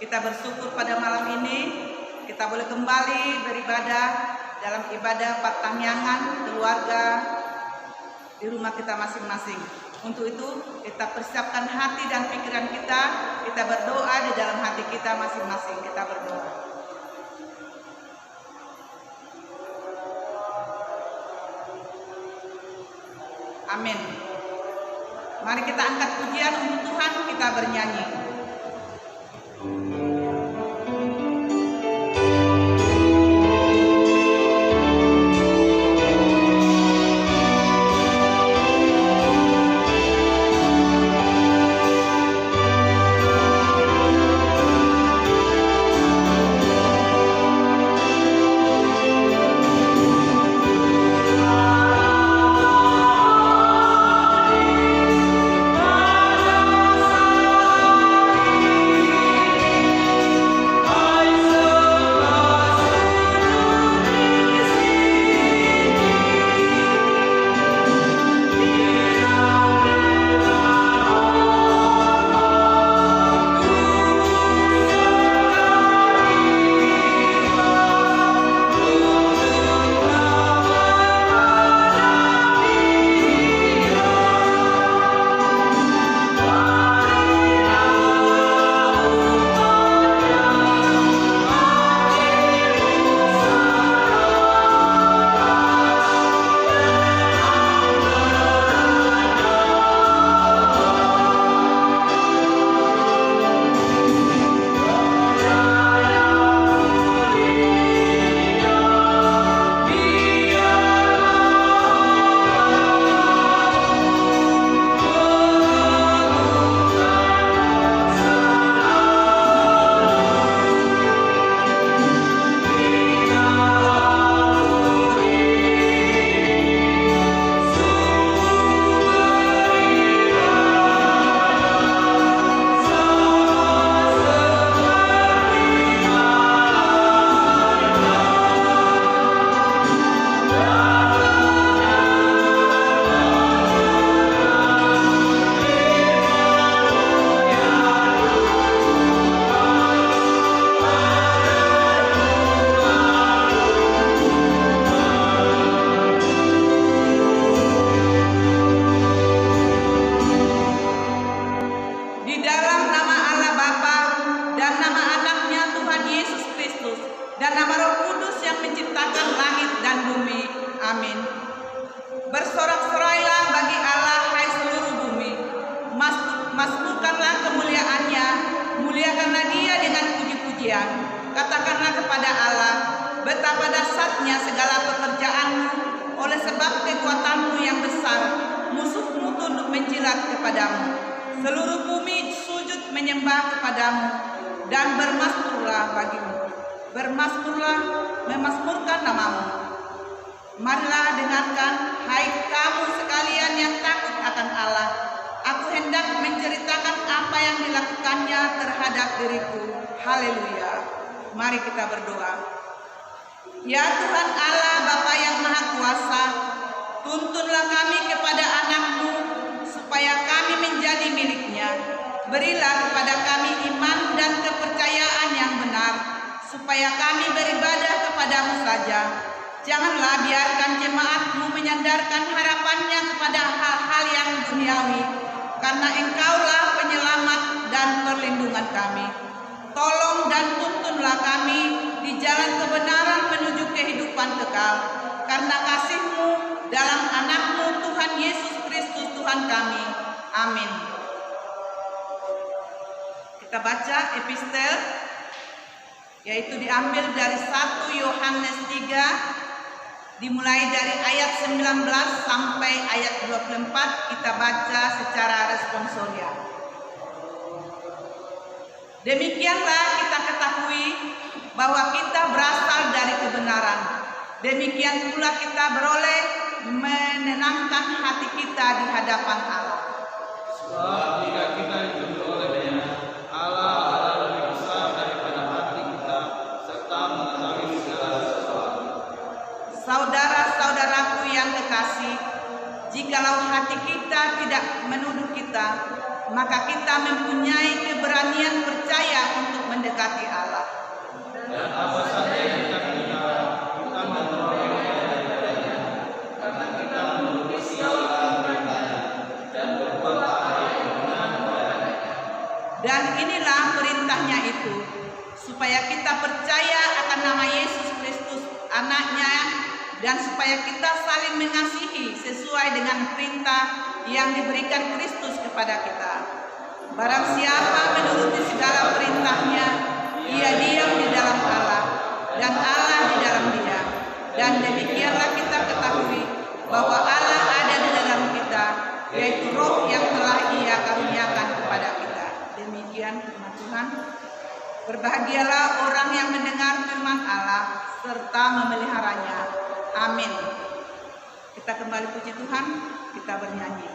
Kita bersyukur pada malam ini kita boleh kembali beribadah dalam ibadah pertahyangan keluarga di rumah kita masing-masing. Untuk itu kita persiapkan hati dan pikiran kita berdoa di dalam hati kita masing-masing. Kita berdoa. Amin. Mari kita angkat pujian untuk Tuhan, kita bernyanyi. Katakanlah kepada Allah, betapa dahsyatnya segala pekerjaanmu, oleh sebab kekuatanmu yang besar, musuhmu tunduk menjilat kepadamu. Seluruh bumi sujud menyembah kepadamu, dan bermasmurlah bagimu. Bermasmurlah, memasmurkan namamu. Marilah dengarkan, hai kamu sekalian yang takut akan Allah. Aku hendak menceritakan apa yang dilakukannya terhadap diriku. Haleluya. Mari kita berdoa. Ya Tuhan Allah, Bapa yang Maha Kuasa, tuntunlah kami kepada anak-Mu supaya kami menjadi milik-Nya. Berilah kepada kami iman dan kepercayaan yang benar, supaya kami beribadah kepada-Mu saja. Janganlah biarkan jemaat-Mu menyandarkan harapannya kepada hal-hal yang duniawi, karena Engkaulah penyelamat dan perlindungan kami. Tolong dan tuntunlah kami di jalan kebenaran menuju kehidupan kekal, karena kasih-Mu dalam anak-Mu Tuhan Yesus Kristus Tuhan kami. Amin. Kita baca epistel, yaitu diambil dari 1 Yohanes 3, dimulai dari ayat 19 sampai ayat 24. Kita baca secara responsorial. Demikianlah kita ketahui bahwa kita berasal dari kebenaran. Demikian pula kita beroleh menenangkan hati kita di hadapan Allah. Sebab jika kita ditunjuk olehnya, Allah adalah lebih besar daripada hati kita, serta mengetahui segala sesuatu. Saudara-saudaraku yang kekasih, jikalau hati kita tidak menuduh kita, maka kita mempunyai keberanian percaya untuk mendekati Allah. Dan apa saja yang kita minta, kita memperolehnya daripadanya, karena kita menuruti segala perintahnya dan berbuat apa yang benar kepadanya. Dan inilah perintahnya itu, supaya kita percaya akan nama Yesus Kristus, Anaknya, dan supaya kita saling mengasihi sesuai dengan perintah yang diberikan Kristus kepada kita. Barang siapa menuruti segala perintahnya, ia diam di dalam Allah, dan Allah di dalam dia. Dan demikianlah kita ketahui bahwa Allah ada di dalam kita, yaitu Roh yang telah Ia karuniakan kepada kita. Demikian firman Tuhan. Berbahagialah orang yang mendengar firman Allah serta memeliharanya. Amin. Kita kembali puji Tuhan, kita bernyanyi.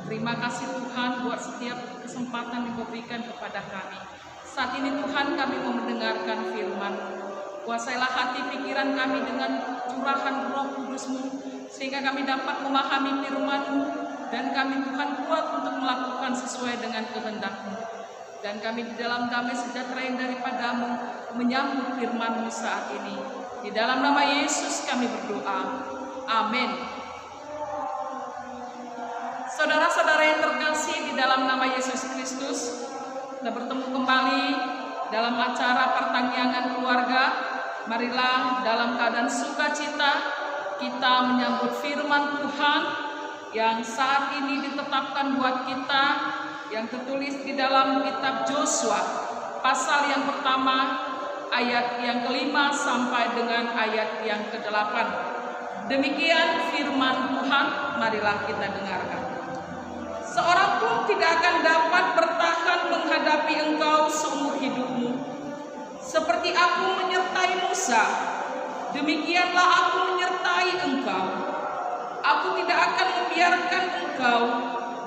Terima kasih Tuhan buat setiap kesempatan yang Kau berikan kepada kami. Saat ini Tuhan kami mau mendengarkan firman. Kuasailah hati pikiran kami dengan curahan Roh Kudus-Mu, sehingga kami dapat memahami firman-Mu, dan kami Tuhan kuat untuk melakukan sesuai dengan kehendak-Mu. Dan kami di dalam damai sejahtera yang daripadamu menyambut firman-Mu saat ini. Di dalam nama Yesus kami berdoa. Amin. Saudara-saudara yang terkasih di dalam nama Yesus Kristus, kita bertemu kembali dalam acara pertanggihan keluarga. Marilah dalam keadaan sukacita kita menyambut firman Tuhan yang saat ini ditetapkan buat kita, yang tertulis di dalam kitab Yosua pasal yang pertama ayat yang kelima sampai dengan ayat yang ke-8. Demikian firman Tuhan, marilah kita dengarkan. Seorang pun tidak akan dapat bertahan menghadapi engkau seumur hidupmu. Seperti aku menyertai Musa, demikianlah aku menyertai engkau. Aku tidak akan membiarkan engkau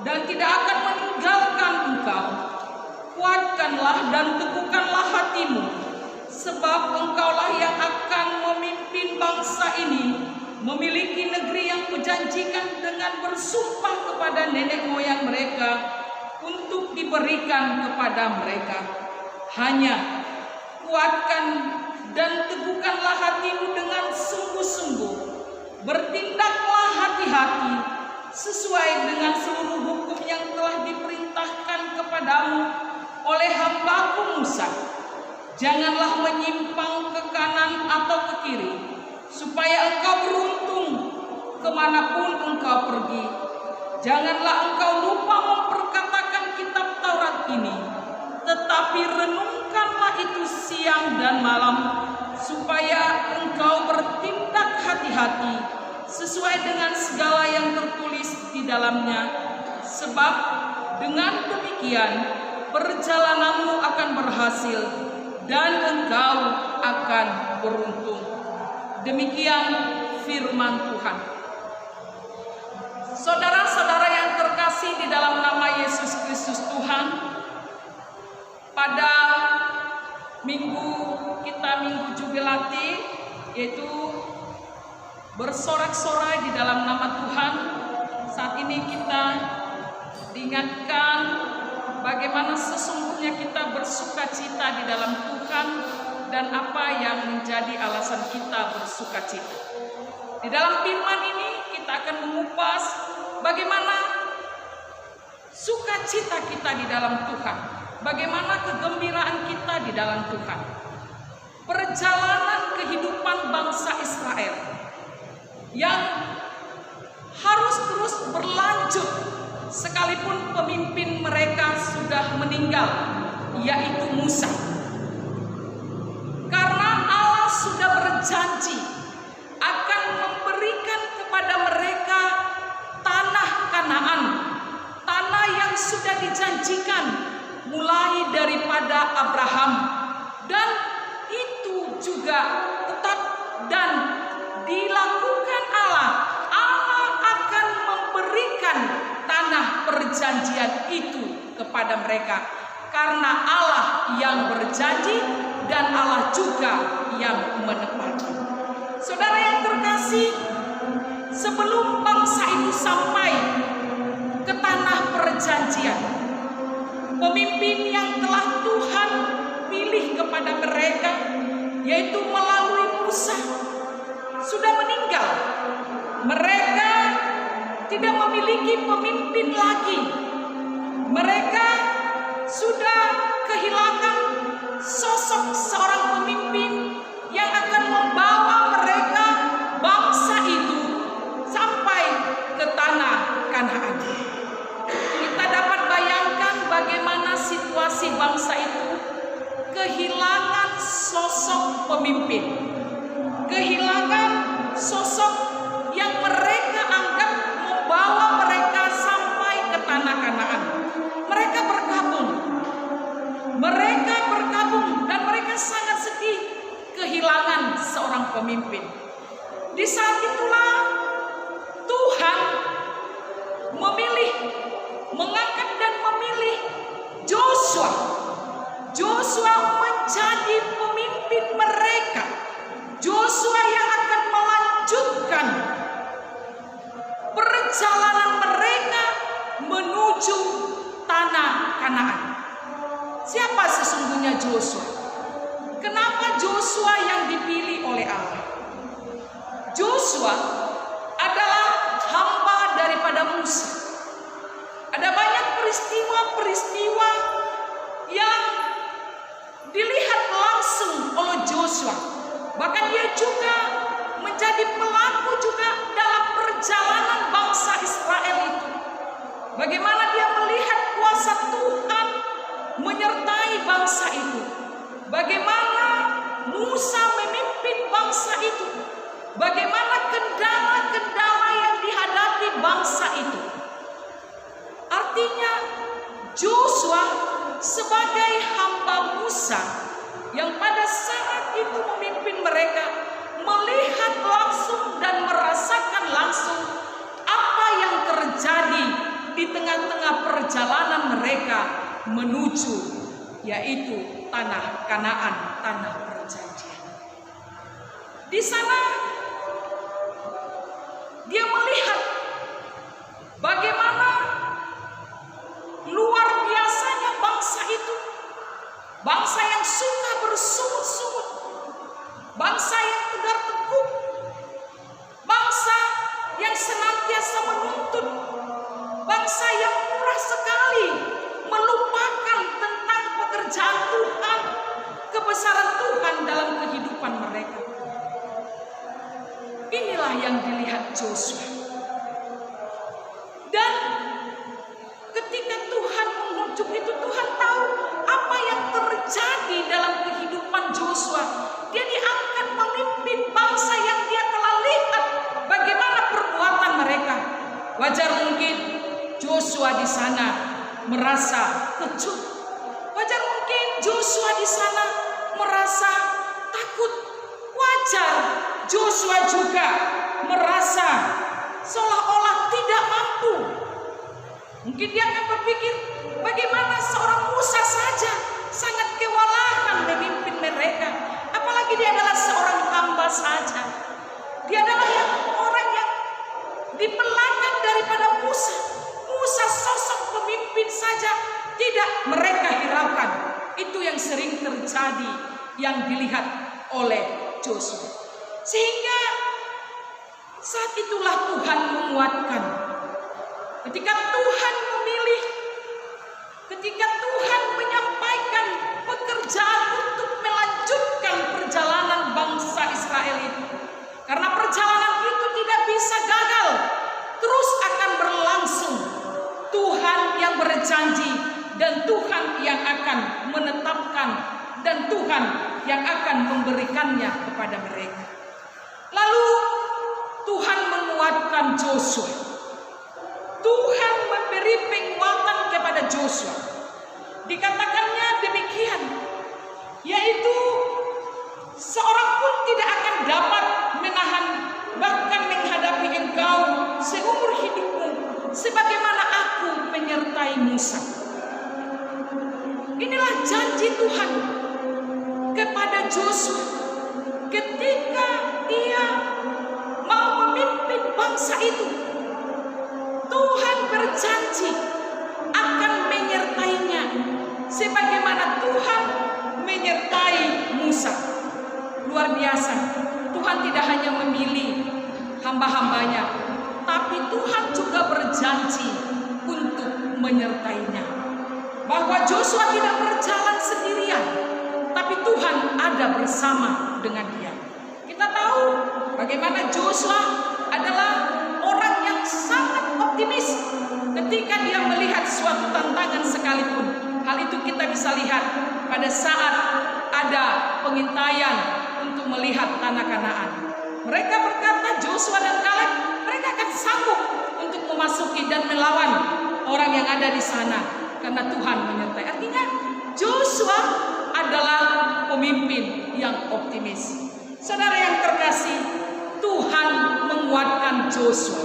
dan tidak akan meninggalkan engkau. Kuatkanlah dan teguhkanlah hatimu, sebab engkaulah yang akan memimpin bangsa ini memiliki negeri yang kujanjikan dengan bersumpah kepada nenek moyang mereka untuk diberikan kepada mereka. Hanya kuatkan dan teguhkanlah hatimu dengan sungguh-sungguh. Bertindaklah hati-hati sesuai dengan seluruh hukum yang telah diperintahkan kepadamu oleh hamba-Ku Musa. Janganlah menyimpang ke kanan atau ke kiri, supaya engkau beruntung kemanapun engkau pergi. Janganlah engkau lupa memperkatakan kitab Taurat ini, tetapi renungkanlah itu siang dan malam, supaya engkau bertindak hati-hati sesuai dengan segala yang tertulis di dalamnya. Sebab dengan demikian perjalananmu akan berhasil dan engkau akan beruntung. Demikian firman Tuhan. Saudara-saudara yang terkasih di dalam nama Yesus Kristus Tuhan, pada minggu Jubilati, yaitu bersorak-sorai di dalam nama Tuhan, saat ini kita diingatkan bagaimana sesungguhnya kita bersukacita di dalam Tuhan dan apa yang menjadi alasan kita bersukacita. Di dalam firman ini kita akan mengupas bagaimana sukacita kita di dalam Tuhan, bagaimana kegembiraan kita di dalam Tuhan. Perjalanan kehidupan bangsa Israel yang harus terus berlanjut sekalipun pemimpin mereka sudah meninggal, yaitu Musa. Karena Allah sudah berjanji akan memberikan kepada mereka tanah Kanaan, tanah yang sudah dijanjikan mulai daripada Abraham, dan itu juga tetap dan dilakukan Allah. Allah akan memberikan tanah perjanjian itu kepada mereka, karena Allah yang berjanji dan Allah juga yang menepati. Saudara yang terkasih, sebelum bangsa itu sampai ke tanah perjanjian, pemimpin yang telah Tuhan pilih kepada mereka, yaitu melalui Musa, sudah meninggal. Mereka tidak memiliki pemimpin lagi. Mereka sudah kehilangan sosok seorang pemimpin yang akan membawa mereka, bangsa itu, sampai ke tanah Kanaan. Kita dapat bayangkan bagaimana situasi bangsa itu kehilangan sosok pemimpin, kehilangan sosok yang mereka anggap membawa mereka sampai ke tanah Kanaan. Mereka berkabung dan mereka sangat sedih kehilangan seorang pemimpin. Di saat itulah Tuhan mengangkat dan memilih Joshua. Joshua menjadi pemimpin mereka. Joshua yang akan melanjutkan perjalanan mereka menuju tanah Kanaan. Siapa sesungguhnya Joshua? Kenapa Joshua yang dipilih oleh Allah? Joshua adalah hamba daripada Musa. Ada banyak peristiwa-peristiwa yang dilihat langsung oleh Joshua. Bahkan dia juga menjadi pelaku juga dalam perjalanan bangsa Israel itu. Bagaimana dia melihat kuasa Tuhan menyertai bangsa itu. Bagaimana Musa memimpin bangsa itu. Bagaimana kendala-kendala yang dihadapi bangsa itu. Artinya Joshua sebagai hamba Musa yang pada saat itu memimpin mereka, melihat langsung dan merasakan langsung apa yang terjadi di tengah-tengah perjalanan mereka menuju, yaitu tanah Kanaan, tanah perjanjian. Di sana dia melihat bagaimana luar biasanya bangsa itu, bangsa yang suka bersungut-sungut, bangsa yang tegar tengkuk, bangsa yang senantiasa menuntut, bangsa yang keras sekali melupakan tentang pekerjaan Tuhan, kebesaran Tuhan dalam kehidupan mereka. Inilah yang dilihat Joshua. Dan ketika Tuhan mengutuk itu, Tuhan tahu apa yang terjadi dalam kehidupan Joshua. Dia diangkat memimpin bangsa yang dia telah lihat bagaimana perbuatan mereka. Wajar mungkin Joshua di sana merasa kecut. Wajar mungkin Joshua di sana merasa takut. Wajar Joshua juga merasa seolah-olah tidak mampu. Mungkin dia akan berpikir, bagaimana seorang Musa saja sangat kewalahan memimpin mereka, apalagi dia adalah seorang hamba saja. Dia adalah orang yang di belakang daripada Musa. Musa sosok pemimpin saja tidak mereka hiraukan. Itu yang sering terjadi, yang dilihat oleh Joshua. Sehingga saat itulah Tuhan menguatkan. Ketika Tuhan memilih, ketika Tuhan menyampaikan pekerjaan untuk melanjutkan perjalanan bangsa Israel itu. Karena perjalanan itu tidak bisa gagal, terus akan berlangsung. Tuhan yang berjanji dan Tuhan yang akan menetapkan dan Tuhan yang akan memberikannya kepada mereka. Lalu Tuhan menguatkan Joshua. Tuhan memberi penguatan kepada Joshua. Dikatakannya demikian, yaitu seorang pun tidak akan dapat menahan bahkan menghadapi engkau seumur hidupmu, sebagaimana aku menyertai Musa. Inilah janji Tuhan kepada Joshua ketika dia mau memimpin bangsa itu. Tuhan berjanji akan menyertainya sebagaimana Tuhan menyertai Musa. Luar biasa, Tuhan tidak hanya memilih hamba-hambanya, tapi Tuhan juga berjanji untuk menyertainya. Bahwa Joshua tidak berjalan sendirian, tapi Tuhan ada bersama dengan dia. Kita tahu bagaimana Joshua adalah orang yang sangat optimis ketika dia melihat suatu tantangan sekalipun. Hal itu kita bisa lihat pada saat ada pengintaian untuk melihat tanah Kanaan. Mereka berkata, Joshua dan Kaleb, mereka akan sanggup untuk memasuki dan melawan orang yang ada di sana karena Tuhan menyertai. Artinya Joshua adalah pemimpin yang optimis. Saudara yang terkasih, Tuhan menguatkan Joshua.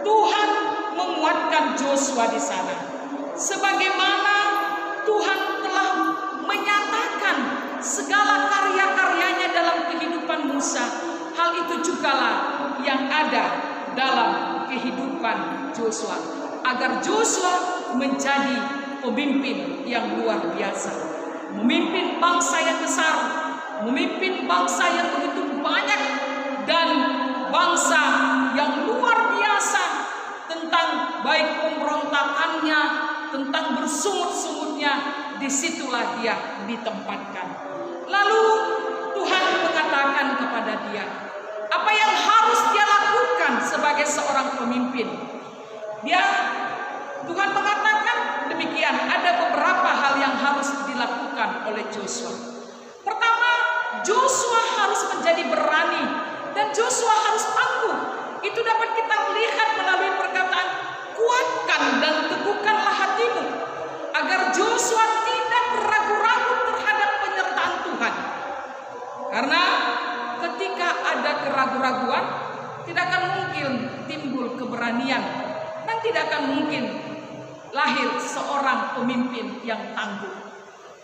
Tuhan menguatkan Joshua di sana. Sebagaimana Tuhan telah menyatakan segala karya-karyanya dalam kehidupan Musa, hal itu jugalah yang ada dalam kehidupan Joshua. Agar Joshua menjadi pemimpin yang luar biasa. Memimpin bangsa yang besar, memimpin bangsa yang begitu banyak, dan bangsa yang luar biasa tentang baik pemberontakannya, tentang bersungut-sungutnya, disitulah dia ditempatkan. Lalu Tuhan mengatakan kepada dia, apa yang harus dia lakukan sebagai seorang pemimpin. Tuhan mengatakan demikian, ada beberapa hal yang harus dilakukan oleh Joshua. Pertama, Joshua harus menjadi berani dan Joshua harus tangguh. Itu dapat kita lihat melalui perkataan, kuatkan dan teguhkanlah hatimu, agar Joshua tidak ragu-ragu terhadap penyertaan Tuhan. Karena ketika ada keraguan-raguan, tidak akan mungkin timbul keberanian dan tidak akan mungkin lahir seorang pemimpin yang tangguh.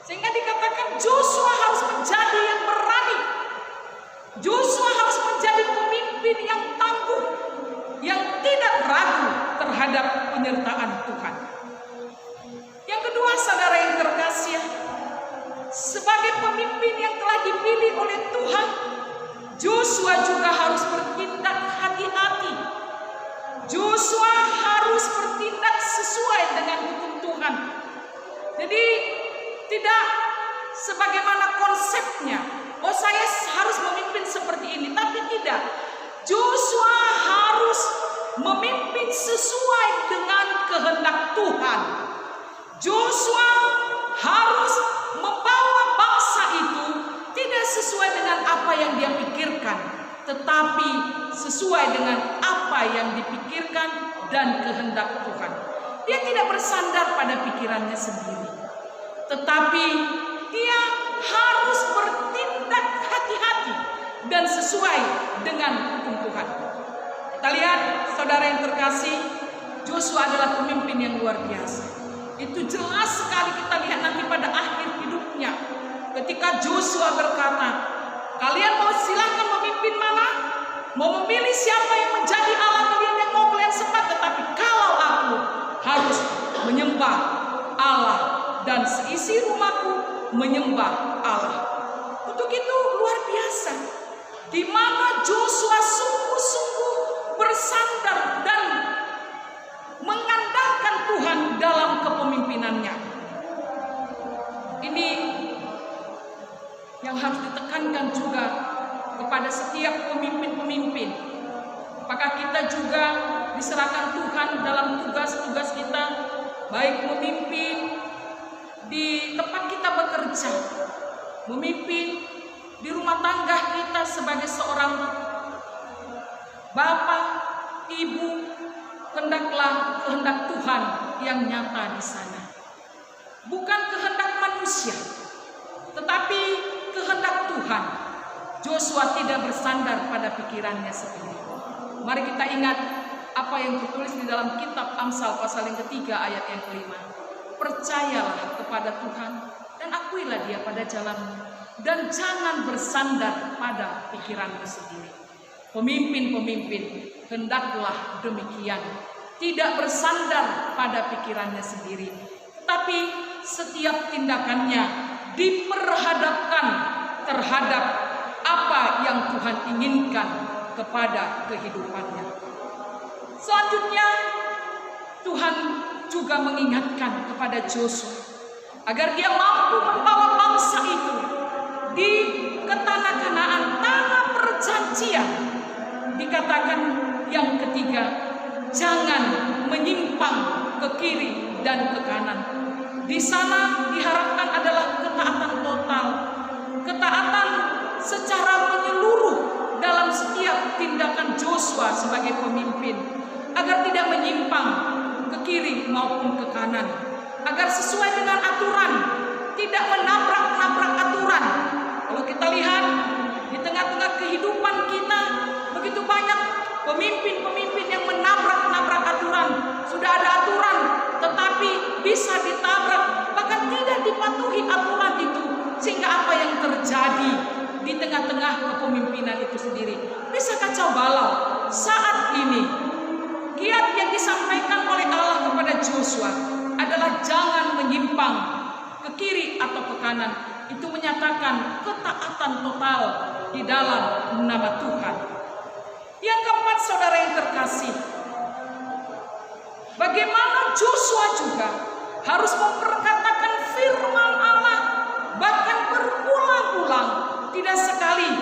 Sehingga dikatakan Joshua harus menjadi yang berani. Joshua harus menjadi pemimpin yang tangguh, yang tidak ragu terhadap penyertaan Tuhan. Yang kedua, saudara yang terkasih, sebagai pemimpin yang telah dipilih oleh Tuhan, Joshua juga harus bertindak hati-hati. Joshua harus bertindak sesuai dengan sebagaimana konsepnya. Oh, saya harus memimpin seperti ini, tapi tidak. Joshua harus memimpin sesuai dengan kehendak Tuhan. Joshua harus membawa bangsa itu tidak sesuai dengan apa yang dia pikirkan, tetapi sesuai dengan apa yang dipikirkan dan kehendak Tuhan. Dia tidak bersandar pada pikirannya sendiri, tetapi dia harus bertindak hati-hati dan sesuai dengan hukum Tuhan. Kita lihat, saudara yang terkasih, Joshua adalah pemimpin yang luar biasa. Itu jelas sekali kita lihat nanti pada akhir hidupnya. Ketika Joshua berkata, kalian mau silahkan memimpin mana? Mau memilih siapa yang menjadi Allah kalian yang mau kalian sembah. Tetapi kalau aku harus menyembah Allah dan seisi rumahku menyembah Allah. Untuk itu luar biasa. Di mana Joshua sungguh-sungguh bersandar dan mengandalkan Tuhan dalam kepemimpinannya. Ini yang harus ditekankan juga kepada setiap pemimpin-pemimpin. Apakah kita juga diserahkan Tuhan dalam tugas-tugas kita, baik memimpin di tempat kita bekerja, memimpin di rumah tangga kita sebagai seorang bapak, ibu, hendaklah kehendak Tuhan yang nyata di sana. Bukan kehendak manusia, tetapi kehendak Tuhan. Joshua tidak bersandar pada pikirannya sendiri. Mari kita ingat apa yang tertulis di dalam kitab Amsal pasal yang ketiga ayat yang kelima. Percayalah kepada Tuhan dan akuilah dia pada jalanmu, dan jangan bersandar pada pikiranmu sendiri. Pemimpin-pemimpin hendaklah demikian, tidak bersandar pada pikirannya sendiri, tapi setiap tindakannya diperhadapkan terhadap apa yang Tuhan inginkan kepada kehidupannya. Selanjutnya Tuhan juga mengingatkan kepada Joshua agar dia mampu membawa bangsa itu di ke tanah Kanaan, tanah perjanjian. Dikatakan yang ketiga, jangan menyimpang ke kiri dan ke kanan. Di sana diharapkan adalah ketaatan total, ketaatan secara menyeluruh dalam setiap tindakan Joshua sebagai pemimpin, agar tidak menyimpang ke kiri maupun ke kanan, agar sesuai dengan aturan, tidak menabrak-nabrak aturan. Kalau kita lihat di tengah-tengah kehidupan kita, begitu banyak pemimpin-pemimpin yang menabrak-nabrak aturan. Sudah ada aturan, tetapi bisa ditabrak, bahkan tidak dipatuhi aturan itu, sehingga apa yang terjadi di tengah-tengah kepemimpinan itu sendiri bisa kacau balau. Saat ini kiat yang disampaikan oleh Allah kepada Joshua adalah jangan menyimpang ke kiri atau ke kanan. Itu menyatakan ketaatan total di dalam nama Tuhan. Yang keempat, saudara yang terkasih, bagaimana Joshua juga harus memperkatakan firman Allah, bahkan berulang-ulang, tidak sekali,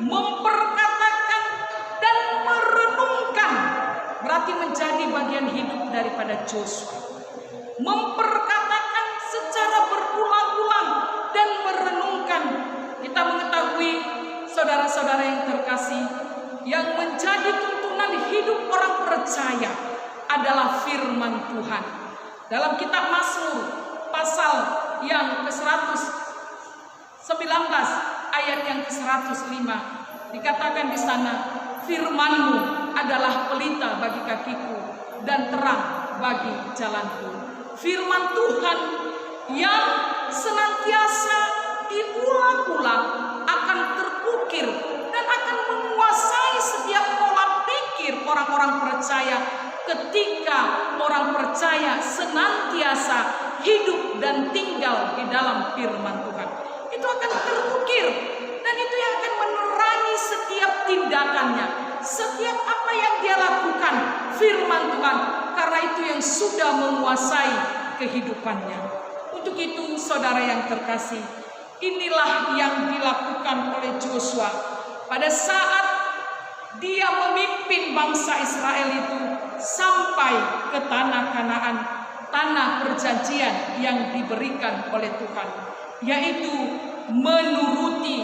memperkatakan dan merenungkan, berarti menjadi bagian hidup daripada Joshua. Memperkatakan secara berulang-ulang dan merenungkan. Kita mengetahui, saudara-saudara yang terkasih, yang menjadi tuntunan hidup orang percaya adalah firman Tuhan. Dalam kitab Mazmur pasal yang ke-119 ayat yang ke-105 dikatakan di sana, firman-Mu adalah pelita bagi kakiku dan terang bagi jalanku. Firman Tuhan yang senantiasa diulang-ulang akan terukir dan akan menguasai setiap pola pikir orang-orang percaya ketika orang percaya senantiasa hidup dan tinggal di dalam firman Tuhan. Itu akan terukir dan itu yang akan menerangi setiap tindakannya, setiap apa yang dia lakukan, firman Tuhan, karena itu yang sudah menguasai kehidupannya. Untuk itu, saudara yang terkasih, Inilah yang dilakukan oleh Joshua pada saat dia memimpin bangsa Israel itu sampai ke tanah Kanaan, tanah perjanjian yang diberikan oleh Tuhan, yaitu menuruti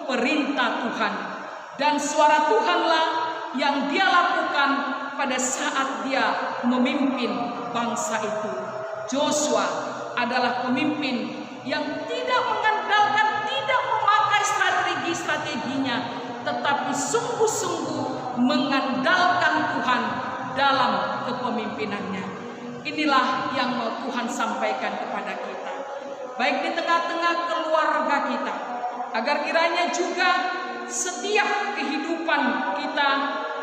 perintah Tuhan. Dan suara Tuhanlah yang dia lakukan pada saat dia memimpin bangsa itu. Joshua adalah pemimpin yang tidak mengandalkan, tidak memakai strategi-strateginya, tetapi sungguh-sungguh mengandalkan Tuhan dalam kepemimpinannya. Inilah yang mau Tuhan sampaikan kepada kita, baik di tengah-tengah keluarga kita, agar kiranya juga setiap kehidupan kita,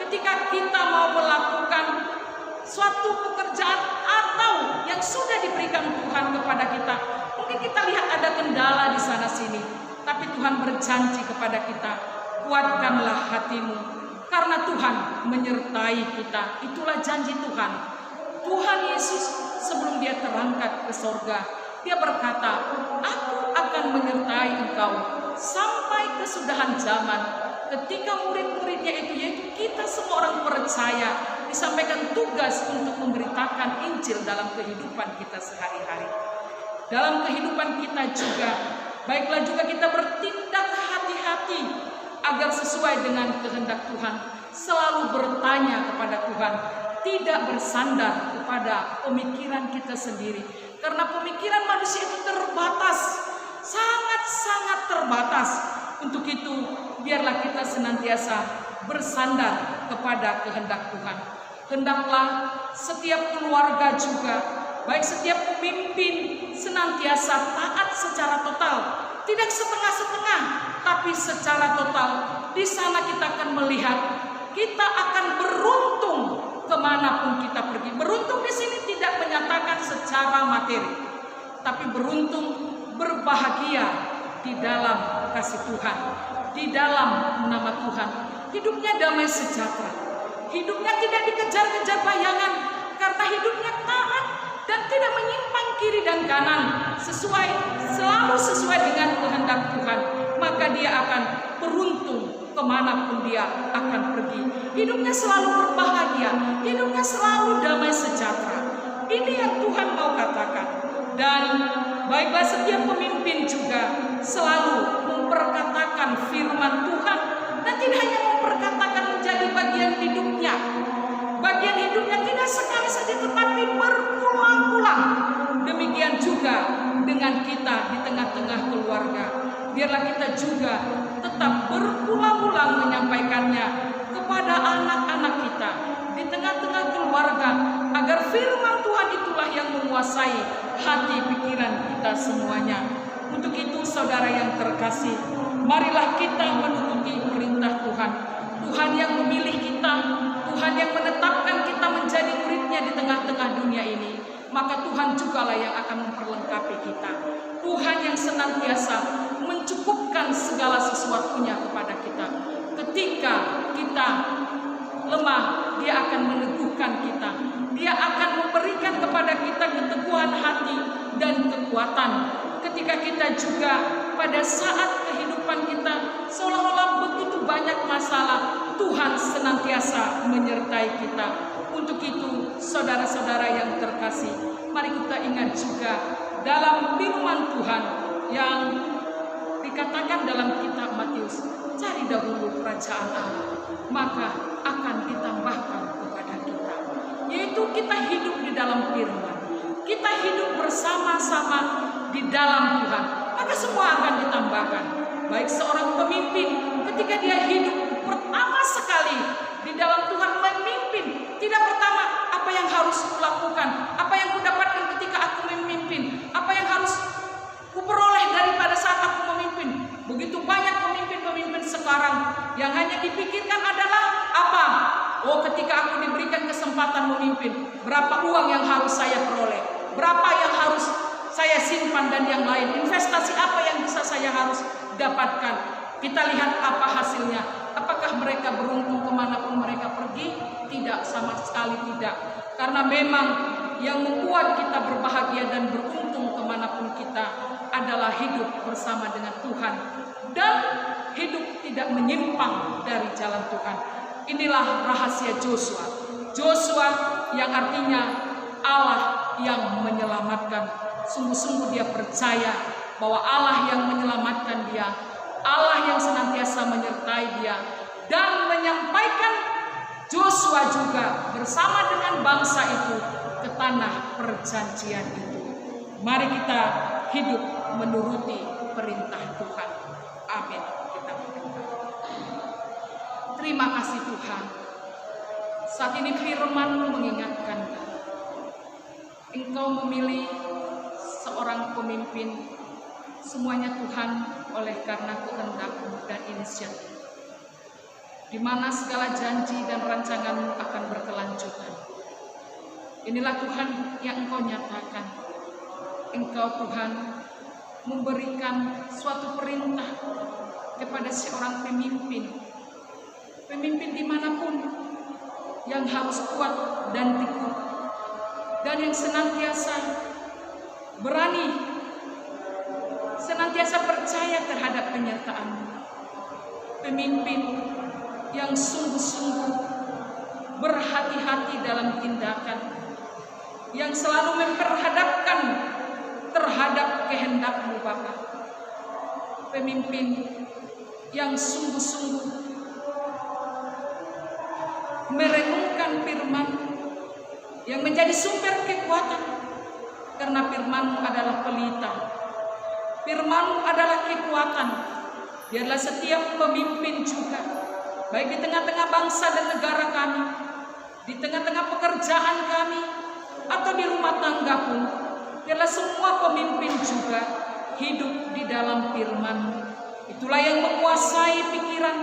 ketika kita mau melakukan suatu pekerjaan atau yang sudah diberikan Tuhan kepada kita, mungkin kita lihat ada kendala di sana sini, tapi Tuhan berjanji kepada kita, kuatkanlah hatimu, karena Tuhan menyertai kita. Itulah janji Tuhan. Tuhan Yesus sebelum dia terangkat ke sorga, dia berkata, aku akan menyertai engkau sampai kesudahan zaman. Ketika murid-muridnya itu, yaitu kita semua orang percaya, disampaikan tugas untuk memberitakan Injil dalam kehidupan kita sehari-hari. Dalam kehidupan kita juga, baiklah juga kita bertindak hati-hati agar sesuai dengan kehendak Tuhan, selalu bertanya kepada Tuhan, tidak bersandar kepada pemikiran kita sendiri, karena pemikiran manusia itu terbatas, sangat-sangat terbatas. Untuk itu biarlah kita senantiasa bersandar kepada kehendak Tuhan. Hendaklah setiap keluarga juga, baik setiap pemimpin, senantiasa taat secara total, tidak setengah-setengah, tapi secara total. Di sana kita akan melihat, kita akan beruntung kemanapun kita pergi. Beruntung di sini tidak menyatakan secara materi, tapi beruntung, berbahagia di dalam kasih Tuhan, di dalam nama Tuhan. Hidupnya damai sejahtera, hidupnya tidak dikejar-kejar bayangan, karena hidupnya taat dan tidak menyimpang kiri dan kanan, selalu sesuai dengan kehendak Tuhan, maka dia akan beruntung kemanapun dia akan pergi. Hidupnya selalu berbahagia, hidupnya selalu damai sejahtera. Ini yang Tuhan mau katakan. Dan baiklah setiap pemimpin juga selalu memperkatakan firman Tuhan, dan tidak hanya memperkatakan menjadi bagian hidupnya. Bagian hidupnya tidak sekali saja, tetapi berulang-ulang. Demikian juga dengan kita di tengah-tengah keluarga. Biarlah kita juga tetap berulang-ulang menyampaikannya kepada anak-anak kita di tengah-tengah keluarga, agar firman Tuhan itulah yang menguasai hati pikiran kita semuanya. Untuk itu saudara yang terkasih, marilah kita menuruti perintah Tuhan. Tuhan yang memilih kita, Tuhan yang menetapkan kita menjadi murid-Nya di tengah-tengah dunia ini, maka Tuhan jugalah yang akan memperlengkapi kita. Tuhan yang senantiasa mencukupkan segala sesuatunya kepada kita. Ketika kita lemah, Dia akan meneguhkan kita. Dia akan memberikan kepada kita keteguhan hati dan kekuatan. Ketika kita juga pada saat kehidupan kita seolah-olah begitu banyak masalah, Tuhan senantiasa menyertai kita. Untuk itu saudara-saudara yang terkasih, mari kita ingat juga dalam firman Tuhan yang dikatakan dalam kitab Matius, cari dahulu kerajaan Allah, maka akan ditambahkan kepada kita. Yaitu kita hidup di dalam firman, kita hidup bersama-sama di dalam Tuhan, maka semua akan ditambahkan. Baik seorang pemimpin, ketika dia hidup pertama sekali di dalam Tuhan memimpin, tidak pertama apa yang harus kulakukan, apa yang kudapatkan ketika aku memimpin, apa yang harus kuperoleh daripada saat aku memimpin. Begitu banyak pemimpin-pemimpin sekarang yang hanya dipikirkan adalah apa? Oh, ketika aku diberikan kesempatan memimpin, berapa uang yang harus saya peroleh, berapa yang harus saya simpan, dan yang lain, investasi apa yang bisa saya harus dapatkan. Kita lihat apa hasilnya. Apakah mereka beruntung kemanapun mereka pergi? Tidak, sama sekali tidak. Karena memang yang membuat kita berbahagia dan beruntung kemanapun kita adalah hidup bersama dengan Tuhan dan hidup tidak menyimpang dari jalan Tuhan. Inilah rahasia Joshua. Joshua yang artinya Allah yang menyelamatkan. Sungguh-sungguh dia percaya bahwa Allah yang menyelamatkan dia, Allah yang senantiasa menyertai dia, dan menyampaikan Joshua juga bersama dengan bangsa itu ke tanah perjanjian itu. Mari kita hidup menuruti perintah Tuhan. Amin. Kita berdoa. Terima kasih Tuhan. Saat ini firman-Mu mengingatkan kami. Engkau memilih seorang pemimpin, semuanya Tuhan oleh karena kehendak-Mu dan inisiatif, di mana segala janji dan rancangan-Mu akan berkelanjutan. Inilah Tuhan yang Engkau nyatakan. Engkau Tuhan memberikan suatu perintah kepada seorang pemimpin dimanapun, yang harus kuat dan teguh, dan yang senantiasa berani, senantiasa percaya terhadap penyertaan-Mu. Pemimpin yang sungguh-sungguh berhati-hati dalam tindakan, yang selalu memperhadapkan terhadap kehendak-Mu Bapa. Pemimpin yang sungguh-sungguh merenungkan firman yang menjadi sumber kekuatan, karena firman-Mu adalah pelita, firman-Mu adalah kekuatan. Biarlah setiap pemimpin juga, baik di tengah-tengah bangsa dan negara kami, di tengah-tengah pekerjaan kami, atau di rumah tangga pun, biarlah semua pemimpin juga hidup di dalam firman-Mu. Itulah yang menguasai pikiran,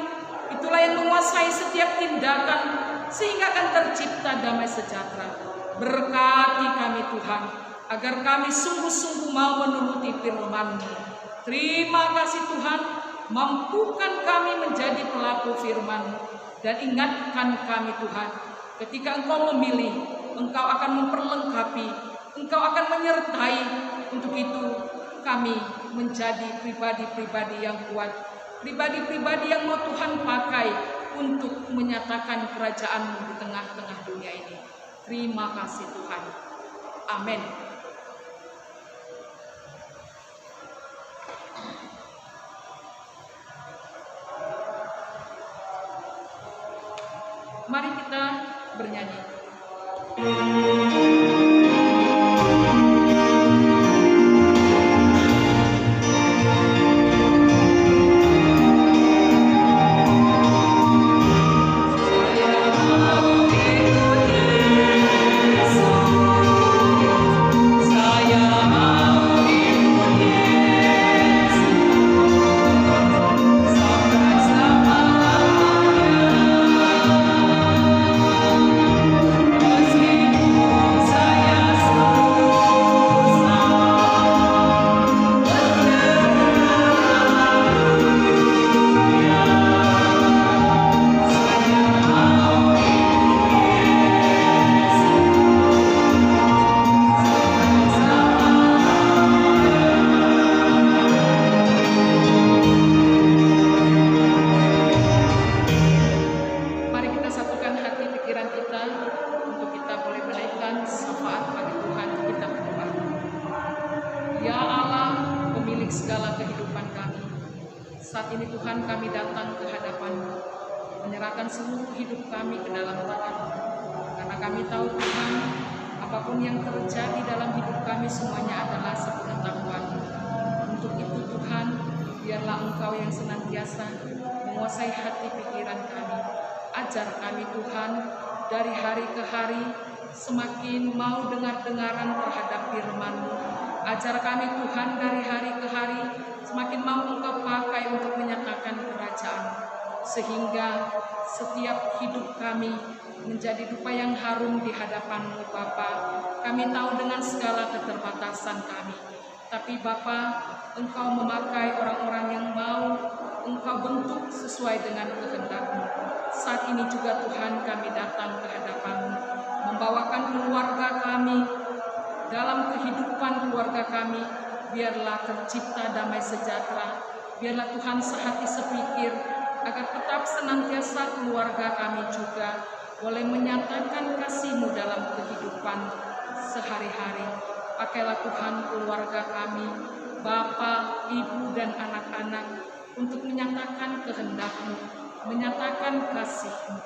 itulah yang menguasai setiap tindakan, sehingga akan tercipta damai sejahtera. Berkati kami Tuhan, agar kami sungguh-sungguh mau menuruti firman-Mu. Terima kasih Tuhan, mampukan kami menjadi pelaku firman-Mu, dan ingatkan kami Tuhan, ketika Engkau memilih, Engkau akan memperlengkapi, Engkau akan menyertai. Untuk itu kami menjadi pribadi-pribadi yang kuat, pribadi-pribadi yang mau Tuhan pakai untuk menyatakan kerajaan-Mu di tengah-tengah dunia ini. Terima kasih Tuhan. Amin. Mari kita bernyanyi. Saat ini Tuhan, kami datang ke hadapan-Mu, menyerahkan seluruh hidup kami ke dalam tangan-Mu. Karena kami tahu Tuhan, apapun yang terjadi dalam hidup kami semuanya adalah sepengetahuan-Mu. Untuk itu Tuhan, biarlah Engkau yang senantiasa menguasai hati pikiran kami. Ajar kami Tuhan, dari hari ke hari semakin mau dengar-dengaran terhadap firman-Mu. Ajar kami Tuhan, dari hari ke hari semakin mau Engkau pakai untuk menyatakan kerajaan, sehingga setiap hidup kami menjadi dupa yang harum di hadapan-Mu Bapa. Kami tahu dengan segala keterbatasan kami, tapi Bapa, Engkau memakai orang-orang yang mau Engkau bentuk sesuai dengan kehendak-Mu. Saat ini juga Tuhan, kami datang ke hadapan-Mu, membawakan keluarga kami, dalam kehidupan keluarga kami, biarlah tercipta damai sejahtera. Biarlah Tuhan sehati sepikir, agar tetap senantiasa keluarga kami juga boleh menyatakan kasih-Mu dalam kehidupan sehari-hari. Pakailah Tuhan keluarga kami, Bapa, Ibu, dan anak-anak, untuk menyatakan kehendak-Mu, menyatakan kasih-Mu.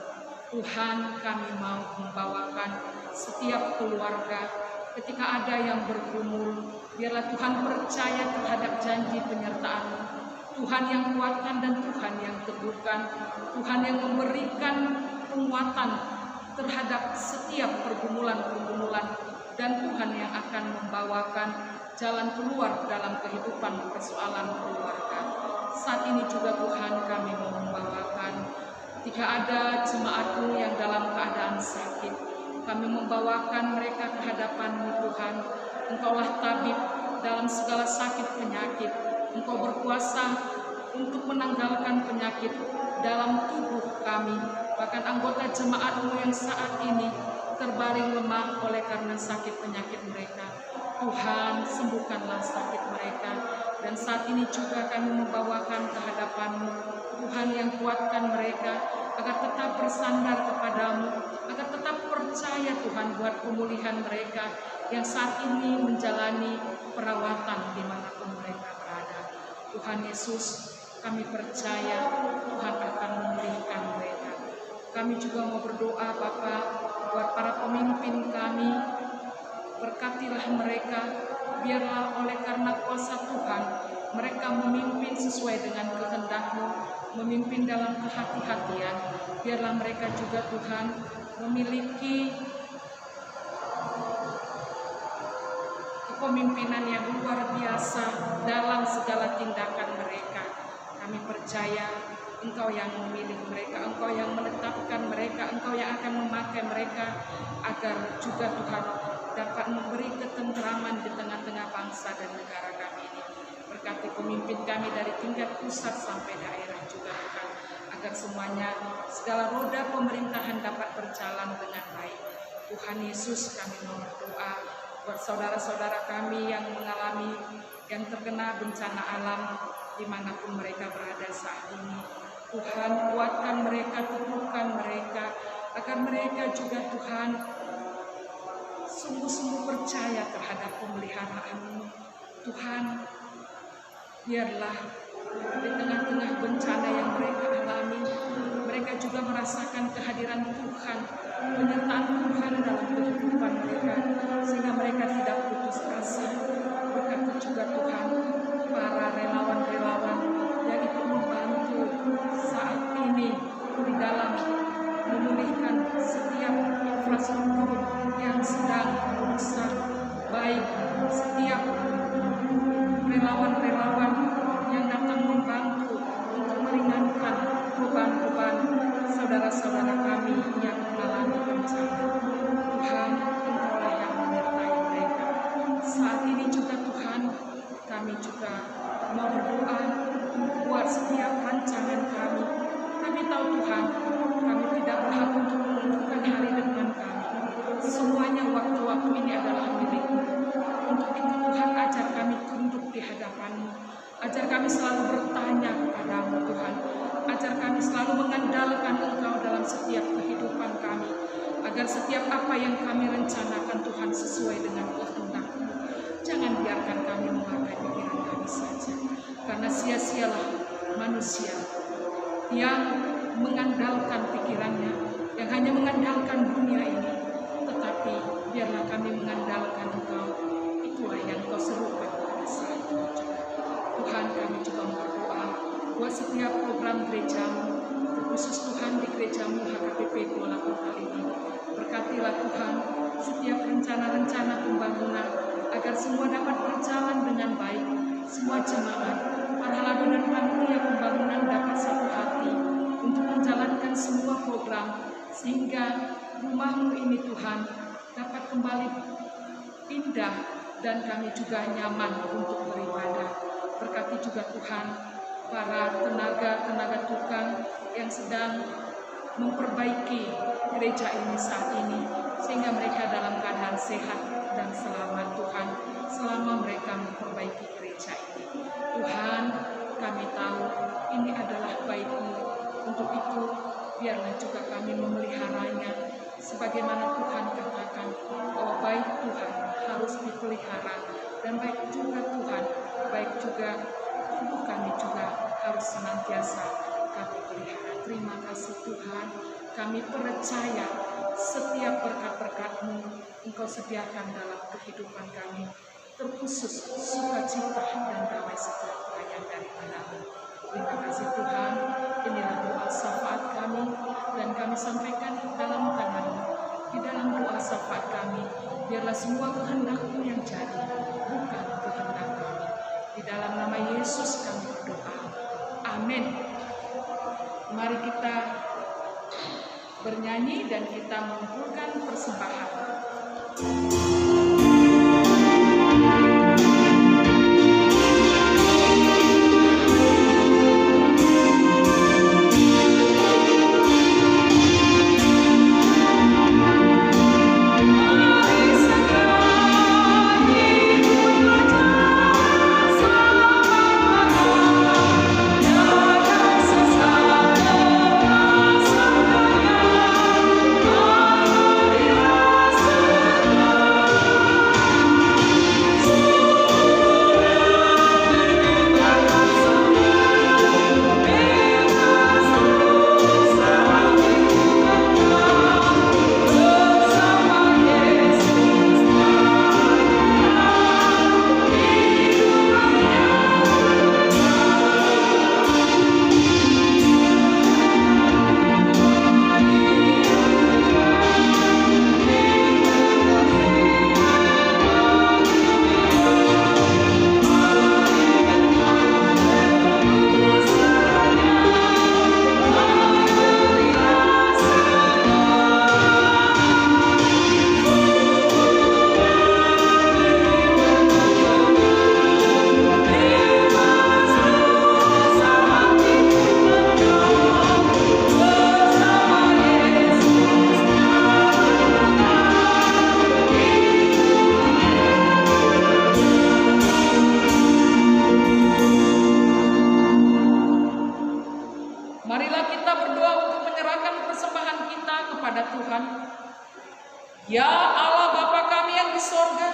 Tuhan, kami mau membawakan setiap keluarga ketika ada yang bergumul, biarlah Tuhan percaya terhadap janji penyertaan-Mu. Tuhan yang kuatkan dan Tuhan yang teguhkan, Tuhan yang memberikan penguatan terhadap setiap pergumulan-pergumulan, dan Tuhan yang akan membawakan jalan keluar dalam kehidupan persoalan keluarga. Saat ini juga Tuhan, kami mau membawakan ketika ada jemaat-Mu yang dalam keadaan sakit, kami membawakan mereka ke hadapan-Mu Tuhan. Engkaulah tabib dalam segala sakit penyakit. Engkau berkuasa untuk menanggalkan penyakit dalam tubuh kami. Bahkan anggota jemaat-Mu yang saat ini terbaring lemah oleh karena sakit penyakit mereka. Tuhan, sembuhkanlah sakit mereka. Dan saat ini juga kami membawakan ke hadapan-Mu, Tuhan yang kuatkan mereka agar tetap bersandar kepadamu, agar tetap percaya Tuhan buat pemulihan mereka yang saat ini menjalani perawatan dimanapun mereka berada. Tuhan Yesus, kami percaya Tuhan akan memulihkan mereka. Kami juga mau berdoa Bapa buat para pemimpin kami, berkatilah mereka, biarlah oleh karena kuasa Tuhan mereka memimpin sesuai dengan kehendak-Mu, memimpin dalam kehati-hatian. Biarlah mereka juga Tuhan memiliki kepemimpinan yang luar biasa dalam segala tindakan mereka. Kami percaya Engkau yang memilih mereka, Engkau yang menetapkan mereka, Engkau yang akan memakai mereka agar juga Tuhan dapat memberi ketentraman di tengah-tengah bangsa dan negara kami ini. Berkati pemimpin kami dari tingkat pusat sampai daerah juga Tuhan, agar semuanya, segala roda pemerintahan dapat berjalan dengan baik. Tuhan Yesus, kami mau berdoa buat saudara-saudara kami yang mengalami, yang terkena bencana alam dimanapun mereka berada saat ini. Tuhan, kuatkan mereka, teguhkan mereka, agar mereka juga Tuhan sungguh-sungguh percaya terhadap pemeliharaan-Mu. Tuhan, biarlah di tengah-tengah bencana yang mereka alami, mereka juga merasakan kehadiran Tuhan, penyertaan Tuhan dalam kehidupan mereka, sehingga mereka tidak putus asa. Berkati juga Tuhan para relawan-relawan yang ikut membantu saat ini di dalam memulihkan setiap infrastruktur yang sedang rusak, baik setiap relawan-relawan yang datang membantu untuk meringankan beban-beban saudara-saudara kami yang mengalami bencana. Tuhan, Engkaulah yang menyertai mereka. Saat ini juga Tuhan, kami juga mau berdoa buat setiap rancangan kami. Kami tahu Tuhan, kami tidak berhak untuk menentukan hari depan kami. Semuanya waktu-waktu ini adalah milik-Mu. Untuk itu Tuhan, ajar kami tunduk di hadapan-Mu. Ajar kami selalu bertanya kepada-Mu Tuhan. Ajar kami selalu mengandalkan Engkau dalam setiap kehidupan kami. Agar setiap apa yang kami rencanakan Tuhan sesuai dengan kehendak-Mu. Jangan biarkan kami memakai pikiran kami saja. Karena sia-sialah manusia yang mengandalkan pikirannya, yang hanya mengandalkan dunia ini. Tetapi biarlah kami mengandalkan Engkau. Itulah yang Kau serukan pada saat ini juga. Tuhan, kami juga berdoa buat setiap program gereja-Mu, khusus Tuhan di gereja-Mu HKBP Kuala Kota ini. Berkatilah Tuhan setiap rencana-rencana pembangunan, agar semua dapat berjalan dengan baik. Semua jemaat, para ladon dan panitia pembangunan dapat satu hati untuk menjalankan semua program, sehingga rumah-Mu ini Tuhan dapat kembali indah dan kami juga nyaman untuk beribadah. Berkati juga Tuhan para tenaga tukang yang sedang memperbaiki gereja ini saat ini, sehingga mereka dalam keadaan sehat dan selamat. sebagaimana Tuhan katakan bahwa baik Tuhan harus dipelihara, dan baik juga Tuhan, baik juga tubuh kami juga harus senantiasa kami pelihara. Terima kasih Tuhan, kami percaya setiap berkat-berkat-Mu Engkau sediakan dalam kehidupan kami, terkhusus sukacita dan damai sejahtera yang daripada-Mu. Terima kasih Tuhan, inilah doa syafaat kami, dan kami sampaikan dalam tangan-Mu. Di dalam doa syafaat kami, biarlah semua kehendak-Mu yang jadi, bukan kehendak kami. Di dalam nama Yesus kami berdoa. Amin. Mari kita bernyanyi dan kita mengumpulkan persembahan. Marilah kita berdoa untuk menyerahkan persembahan kita kepada Tuhan. Ya Allah Bapa kami yang di sorga,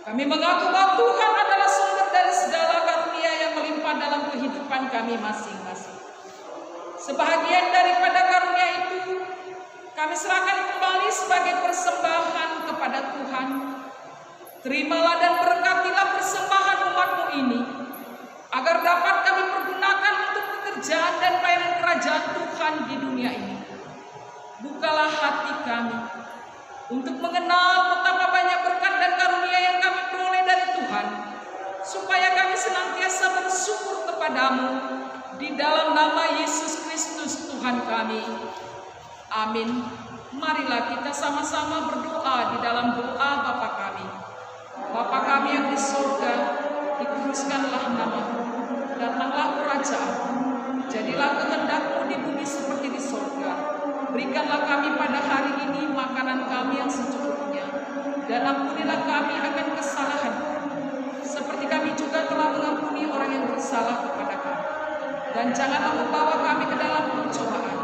kami mengaku bahwa Tuhan adalah sumber dari segala karunia yang melimpah dalam kehidupan kami masing-masing. Sebahagian daripada karunia itu, kami serahkan kembali sebagai persembahan kepada Tuhan. Terimalah dan berkatilah persembahan umat-Mu ini, agar dapat kami pergunakan untuk pekerjaan dan pelayanan kerajaan Tuhan di dunia ini. Bukalah hati kami untuk mengenal betapa banyak berkat dan karunia yang kami peroleh dari Tuhan, supaya kami senantiasa bersyukur kepada-Mu di dalam nama Yesus Kristus Tuhan kami. Amin. Marilah kita sama-sama berdoa di dalam doa Bapa kami. Bapa kami yang di surga, dikuduskanlah nama-Mu, datanglah kerajaan-Mu, jadilah kehendak-Mu di bumi seperti di surga. Berikanlah kami pada hari ini makanan kami yang secukupnya, dan ampunilah kami akan kesalahan kami, seperti kami juga telah mengampuni orang yang bersalah kepada kami. Dan janganlah membawa kami ke dalam pencobaan,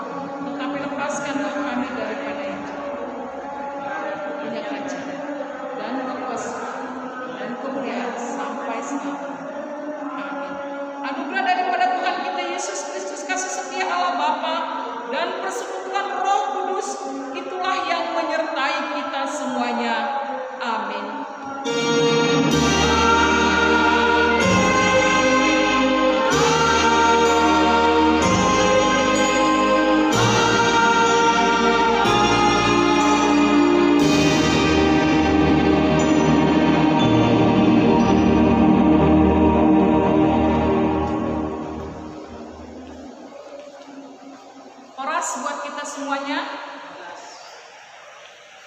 tetapi lepaskanlah